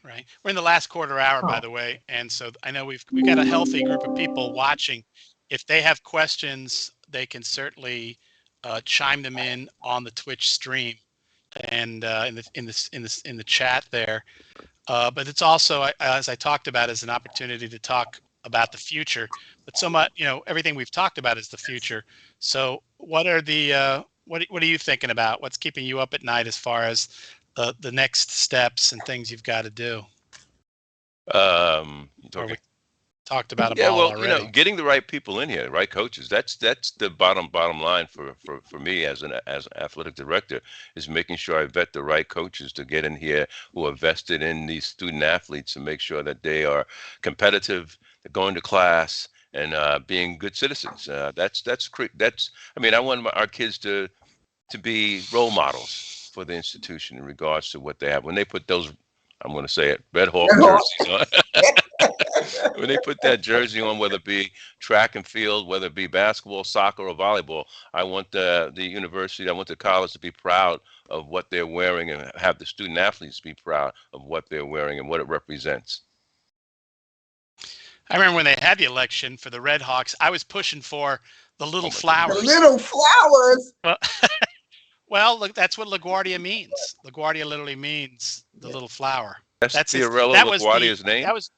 S1: Right. We're in the last quarter hour, by
S3: Oh,
S1: the way, and so I know we've got a healthy group of people watching. If they have questions, they can certainly chime them in on the Twitch stream and in the chat there. But it's also, as I talked about, as an opportunity to talk about the future. But so much, everything we've talked about is the future. So, what are what are you thinking about? What's keeping you up at night as far as the next steps and things you've got to do?
S2: You
S1: Or we
S2: talking?
S1: talked about them
S2: Yeah,
S1: all
S2: well,
S1: already.
S2: getting the right people in here, the right coaches. That's the bottom line for me as an athletic director, is making sure I vet the right coaches to get in here who are vested in these student athletes and make sure that they are competitive, they're going to class, and being good citizens. That's. I mean, I want our kids to be role models for the institution in regards to what they have when they put those. I'm going to say it, Red Hawk jerseys on. When they put that jersey on, whether it be track and field, whether it be basketball, soccer, or volleyball, I want the university, I want the college to be proud of what they're wearing and have the student athletes be proud of what they're wearing and what it represents.
S1: I remember when they had the election for the Red Hawks, I was pushing for the little
S2: Oh my goodness.
S3: the
S1: flowers.
S3: little flowers.
S1: Well, look, that's what LaGuardia means. LaGuardia literally means the
S3: Yeah.
S1: little flower.
S2: That's
S1: That's its.
S2: Fiorello
S1: That was
S2: LaGuardia's name?
S1: that was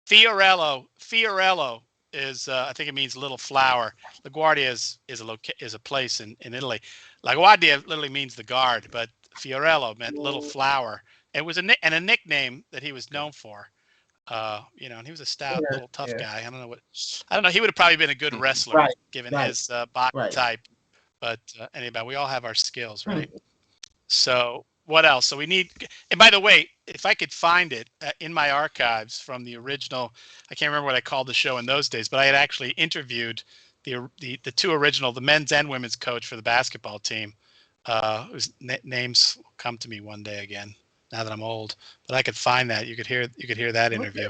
S1: Fiorello. Fiorello is, I think it means little flower. LaGuardia is a place in Italy. LaGuardia literally means the guard, but Fiorello meant little flower. It was a nickname that he was known for. And he was a stout
S3: Yeah,
S1: little tough
S3: yeah.
S1: guy. I don't know. He would have probably been a good wrestler
S3: Right,
S1: given
S3: right,
S1: his body
S3: right.
S1: type. but anyway, we all have our skills, right?
S3: Mm.
S1: So what else? So we need, and by the way, if I could find it in my archives from the original, I can't remember what I called the show in those days, but I had actually interviewed the two original, the men's and women's coach for the basketball team, whose names will come to me one day again, now that I'm old, but I could find that. You could hear that interview.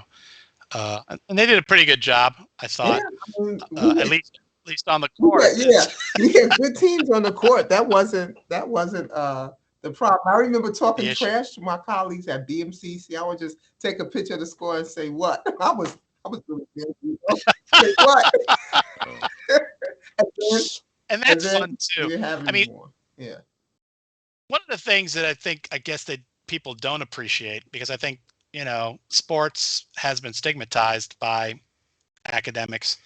S3: Okay.
S1: And they did a pretty good job, I
S3: Yeah,
S1: thought,
S3: I mean,
S1: at least on the
S3: we
S1: court.
S3: had, yeah, we had good teams on the court. That wasn't the problem. I remember talking
S1: The issue.
S3: trash to my colleagues at BMCC. I would just take a picture of the score and say what I was really good. You know? Say what? and then,
S1: And that's
S3: then
S1: fun too.
S3: we didn't have
S1: I mean,
S3: more. Yeah.
S1: one of the things that I guess that people don't appreciate, because I think, sports has been stigmatized by academics,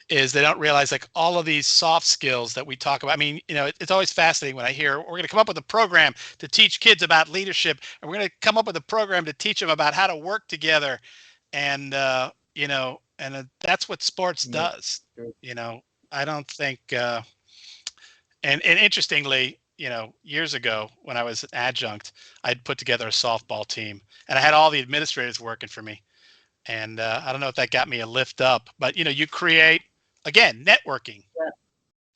S1: is they don't realize like all of these soft skills that we talk about. I mean, it's always fascinating when I hear we're going to come up with a program to teach kids about leadership, and we're going to come up with a program to teach them about how to work together. And, that's what sports
S3: Yeah.
S1: does. I don't think, and interestingly, years ago when I was an adjunct, I'd put together a softball team, and I had all the administrators working for me. And I don't know if that got me a lift up, but you create, again, networking,
S3: Yeah.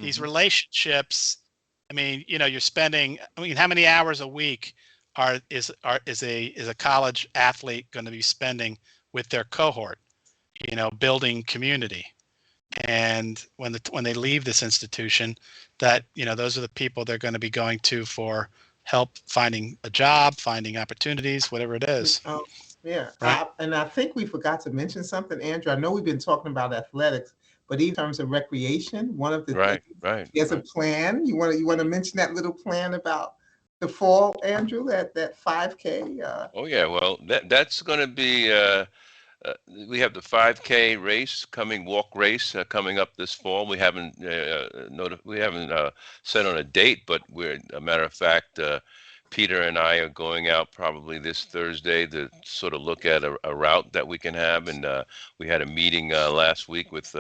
S1: these
S3: Mhm.
S1: relationships. I mean, you're spending. I mean, how many hours a week is a college athlete going to be spending with their cohort? Building community. And when they leave this institution, that those are the people they're going to be going to for help finding a job, finding opportunities, whatever it is.
S3: Yeah,
S1: Right.
S3: and I think we forgot to mention something, Andrew. I know we've been talking about athletics, but even in terms of recreation, one of the things
S2: Right.
S3: there's a plan. You want to mention that little plan about the fall, Andrew? That 5K.
S2: Oh yeah, well that's going to be we have the 5K race walk race coming up this fall. We haven't set on a date, but a matter of fact, Peter and I are going out probably this Thursday to sort of look at a route that we can have. And we had a meeting last week with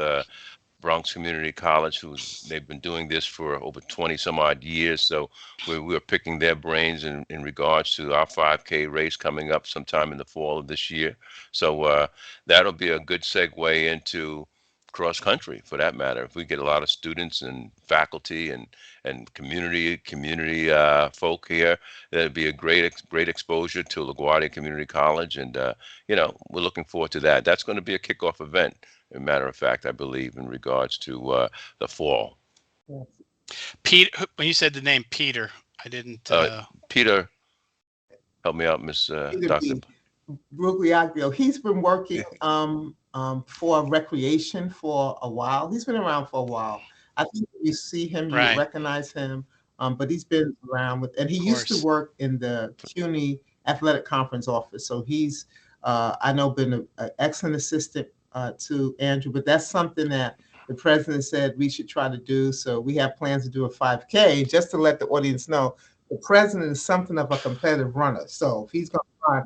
S2: Bronx Community College, they've been doing this for over 20 some odd years. So we're picking their brains in regards to our 5K race coming up sometime in the fall of this year. So that'll be a good segue into cross country, for that matter. If we get a lot of students and faculty and community folk here, that'd be a great exposure to LaGuardia Community College. And we're looking forward to that. That's going to be a kickoff event. As a matter of fact, I believe in regards to the fall.
S3: Yes.
S1: Pete, when you said the name Peter, I didn't.
S2: Peter, help me out, Miss
S3: Peter
S2: Doctor.
S3: B. Brugliaglio. He's been working for recreation for a while. He's been around for a while. I think if you see him, you
S1: Right.
S3: recognize him. But he's been around and he used to work in the CUNY Athletic Conference office. So he's, I know, been an excellent assistant to Andrew. But that's something that the president said we should try to do. So we have plans to do a 5K. Just to let the audience know, the president is something of a competitive runner. So if he's going to run,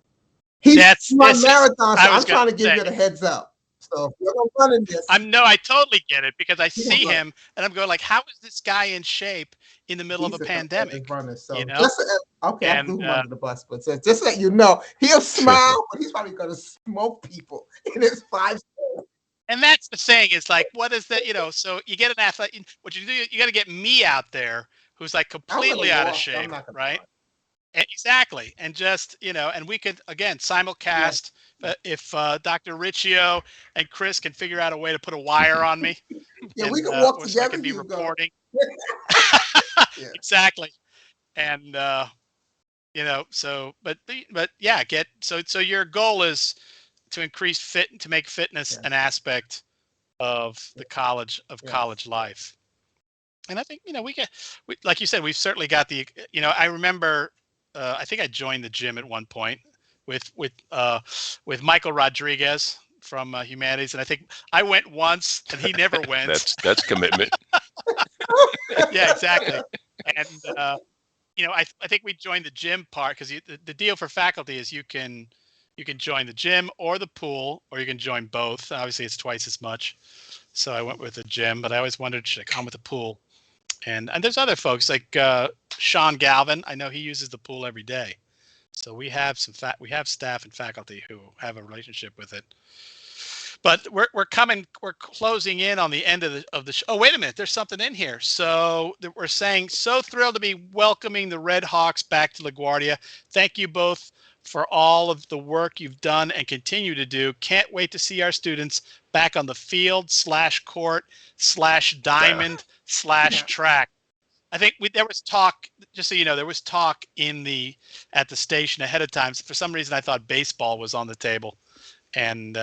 S3: he's run marathons. So I'm trying to give you the heads up. So if you're going to run in this,
S1: I totally get it, because I see him and I'm going like, how is this guy in shape in the middle of a pandemic?
S3: Runner, so
S1: okay,
S3: I threw him under the bus, but just so you know, he'll smile, but he's probably going to smoke people in his 5.
S1: And that's the saying, is like, what is that? So you get an athlete, what you do, you got to get me out there who's like completely out of shape, right? Exactly. And just, and we could, again, simulcast if Dr. Riccio and Chris can figure out a way to put a wire on me.
S3: Yeah, we can walk together.
S1: I can be reporting. Exactly. And, but yeah, so your goal is to make fitness an aspect of the college life. And I think, like you said, we've certainly got I remember, I think I joined the gym at one point with Michael Rodriguez from Humanities, and I think I went once and he never went.
S2: That's commitment.
S1: Yeah, exactly. And I think we joined the gym part because the deal for faculty is you can join the gym or the pool, or you can join both. Obviously, it's twice as much. So I went with the gym, but I always wondered, should I come with the pool? And there's other folks like Sean Galvin. I know he uses the pool every day. So we have we have staff and faculty who have a relationship with it. But we're closing in on the end of the show. Oh, wait a minute, there's something in here. So we're saying, so thrilled to be welcoming the Red Hawks back to LaGuardia. Thank you both for all of the work you've done and continue to do. Can't wait to see our students back on the field /court/diamond/track. I think there was talk, just so you know, there was talk at the station ahead of time. For some reason, I thought baseball was on the table, and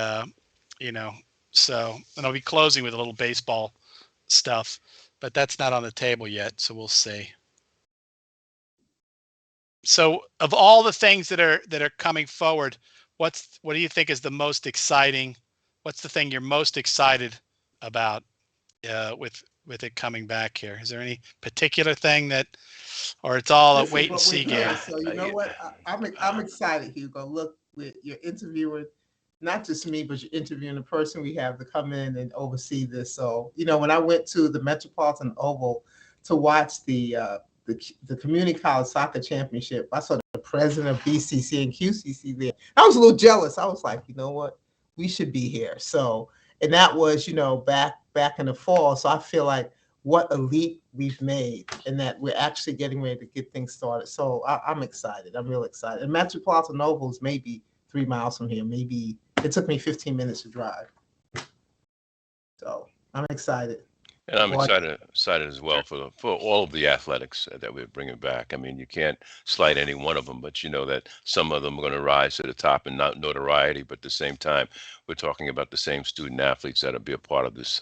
S1: so, and I'll be closing with a little baseball stuff, but that's not on the table yet, so we'll see. So, of all the things that are coming forward, what do you think is the most exciting? What's the thing you're most excited about with it coming back here? Is there any particular thing or it's all a wait and see game?
S3: So you know what? I'm excited, Hugo. Look, you're interviewing not just me, but you're interviewing the person we have to come in and oversee this. So when I went to the Metropolitan Oval to watch the Community College Soccer Championship, I saw the president of BCC and QCC there. I was a little jealous. I was like, you know what? We should be here. So, and that was, back in the fall. So I feel like what a leap we've made and that we're actually getting ready to get things started. So I'm excited. I'm real excited. And Metropolitan Oval is maybe 3 miles from here. Maybe it took me 15 minutes to drive. So I'm excited.
S2: And I'm excited as well for all of the athletics that we're bringing back. I mean, you can't slight any one of them, but you know that some of them are going to rise to the top in notoriety. But at the same time, we're talking about the same student athletes that'll be a part of this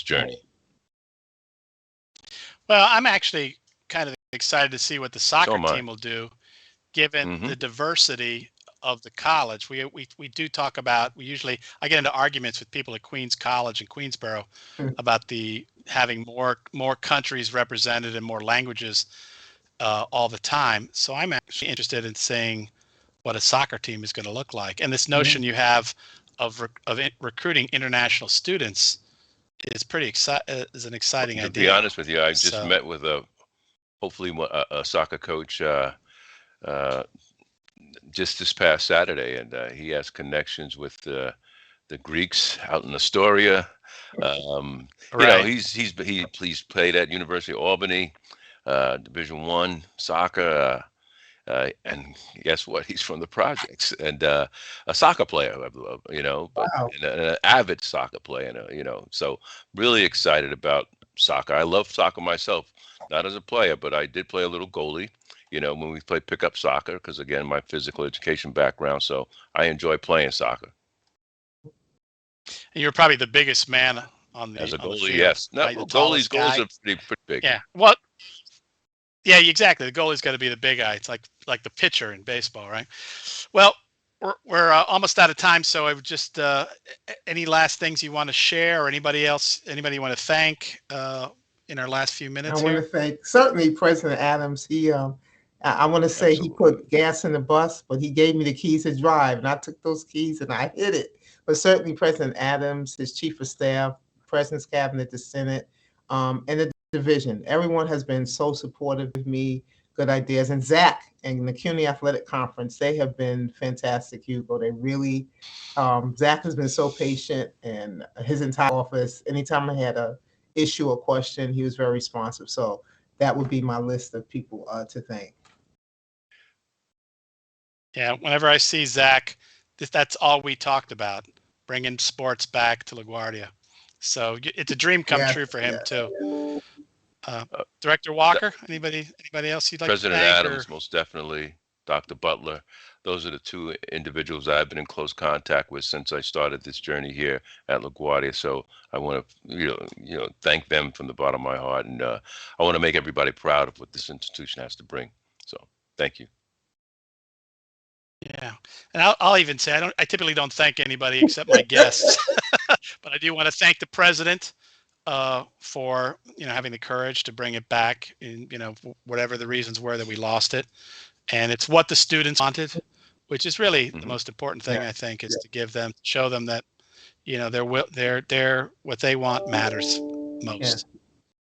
S2: journey.
S1: Well, I'm actually kind of excited to see what the soccer team will do, given the diversity of the college. We do talk about, I get into arguments with people at Queens College in Queensboro about having more countries represented and more languages all the time. So I'm actually interested in seeing what a soccer team is going to look like. And this notion you have of recruiting international students is is an exciting idea.
S2: To be honest with you, I just met with hopefully a soccer coach just this past Saturday, and he has connections with the Greeks out in Astoria. He's played at University of Albany, Division I soccer, and guess what? He's from the projects and a soccer player, but an avid soccer player, so really excited about soccer. I love soccer myself, not as a player, but I did play a little goalie, when we played pickup soccer, because again, my physical education background, so I enjoy playing soccer.
S1: And you're probably the biggest man on the
S2: as a goalie,
S1: yes.
S2: No,
S1: right?
S2: goalies are pretty big.
S1: Yeah. Well, yeah, exactly. The goalie's got to be the big guy. It's like the pitcher in baseball, right? Well, we're almost out of time, so I would just any last things you want to share, or anybody you want to thank in our last few minutes?
S3: I want to thank certainly President Adams. He I want to say He put gas in the bus, but he gave me the keys to drive, and I took those keys and I hit it. But certainly President Adams, his chief of staff, President's cabinet, the Senate, and the division. Everyone has been so supportive of me, good ideas. And Zach and the CUNY Athletic Conference, they have been fantastic, Hugo. They really, Zach has been so patient, and his entire office, anytime I had a issue or question, he was very responsive. So that would be my list of people to thank.
S1: Yeah, whenever I see Zach, that's all we talked about, bringing sports back to LaGuardia. So it's a dream come true for him too. Director Walker, anybody else you'd like
S2: President
S1: to thank?
S2: President Adams, most definitely. Dr. Butler. Those are the two individuals I've been in close contact with since I started this journey here at LaGuardia. So I want to, thank them from the bottom of my heart, and I want to make everybody proud of what this institution has to bring. So thank you.
S1: Yeah, and I'll even say I typically don't thank anybody except my guests, but I do want to thank the president for having the courage to bring it back, in whatever the reasons were that we lost it, and it's what the students wanted, which is really the most important thing. I think is to show them that their what they want matters most.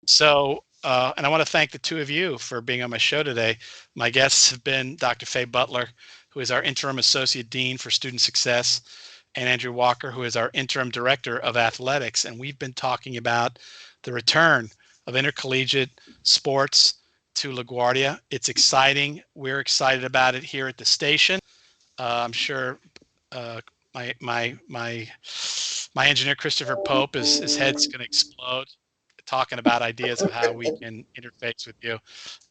S1: So And I want to thank the two of you for being on my show today. My guests have been Dr. Faye Butler, who is our Interim Associate Dean for Student Success, and Andrew Walker, who is our Interim Director of Athletics. And we've been talking about the return of intercollegiate sports to LaGuardia. It's exciting. We're excited about it here at the station. I'm sure my engineer Christopher Pope, his head's going to explode talking about ideas of how we can interface with you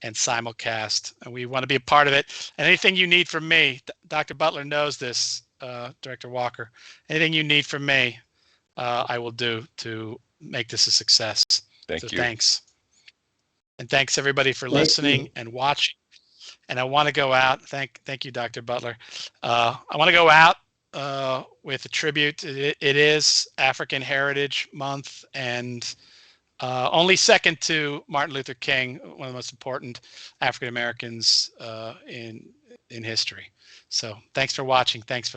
S1: and simulcast. And we want to be a part of it. And anything you need from me, Dr. Butler knows this, Director Walker. Anything you need from me, I will do to make this a success.
S2: Thank you.
S1: Thanks. And thanks everybody for listening and watching. And I want to go out. Thank you, Dr. Butler. I want to go out with a tribute. It is African Heritage Month, and only second to Martin Luther King, one of the most important African Americans in history. So thanks for watching. Thanks for